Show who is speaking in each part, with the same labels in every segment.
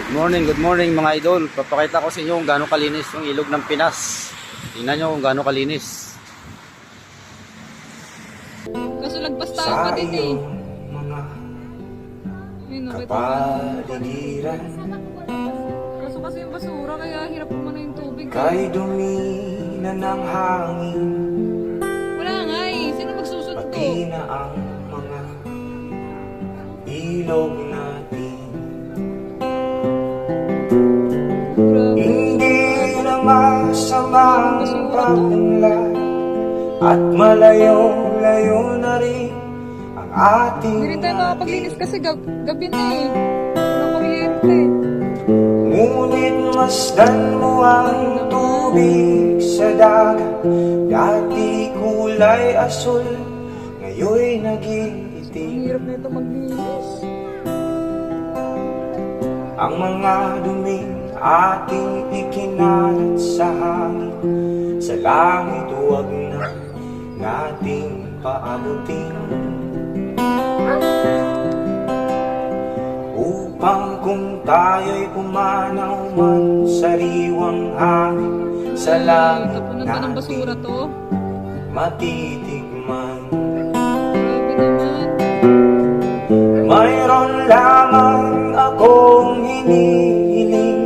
Speaker 1: Good morning mga idol. Papakita ko sa inyo kung gaano kalinis yung ilog ng Pinas. Tingnan nyo kung gaano kalinis.
Speaker 2: Kaso lagpas tayo pa din eh. Yun,
Speaker 3: kapaligiran,
Speaker 2: kaso kasi yung basura kaya hirap naman na yung tubig.
Speaker 3: kay dumi na ng hangin,
Speaker 2: Wala nga eh. Sino magsusundo?
Speaker 3: pati na ang mga ilog natin.
Speaker 2: Grabe.
Speaker 3: Hindi na masamang paglanglay at malayo-layo na rin ang ating
Speaker 2: Hindi rin tayo makapaglinis kasi gabi na eh. Walang kuryente.
Speaker 3: Ngunit masdan mo ang tubig sa dagat. Dati kulay asul, ngayon naging
Speaker 2: Ang
Speaker 3: itim.
Speaker 2: hirap na ito maglinis.
Speaker 3: Ang mga duming ating ikinalat sa hangin, sa langit huwag na nating paabutin. Upang kung tayo'y pumanaw man sariwang hangin, sa langit
Speaker 2: Tapunan pa ng basura
Speaker 3: natin
Speaker 2: to.
Speaker 3: matitikman.
Speaker 2: Grabe naman.
Speaker 3: Mayroon lamang akong hinihiling.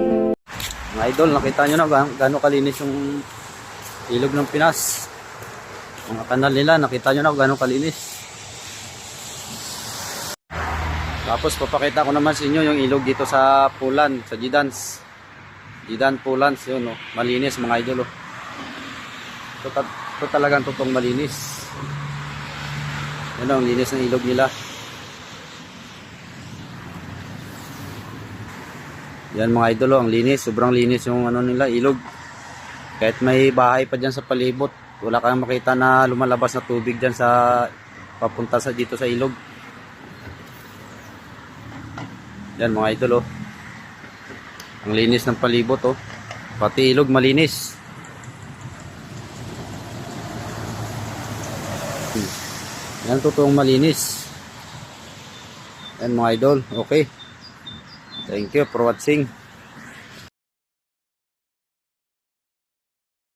Speaker 1: Mga idol, nakita nyo na gaano kalinis yung ilog ng Pinas. Mga kanal nila, nakita nyo na gaano kalinis. Tapos papakita ko naman sa inyo yung ilog dito sa Pulan, sa Jidans. Jidan Pulans, yun oh. Malinis mga idol oh. Ito talagang totoong malinis. Yan oh, ang linis ng ilog nila. Yan mga idol oh, ang linis, sobrang linis yung ano nila, ilog. Kahit may bahay pa dyan sa palibot, wala kang makita na lumalabas na tubig dyan sa papunta sa dito sa ilog. Yan mga idol oh. Ang linis ng palibot oh. Pati ilog malinis. Yan totoong malinis. Yan mga idol. Okay. Thank you for watching.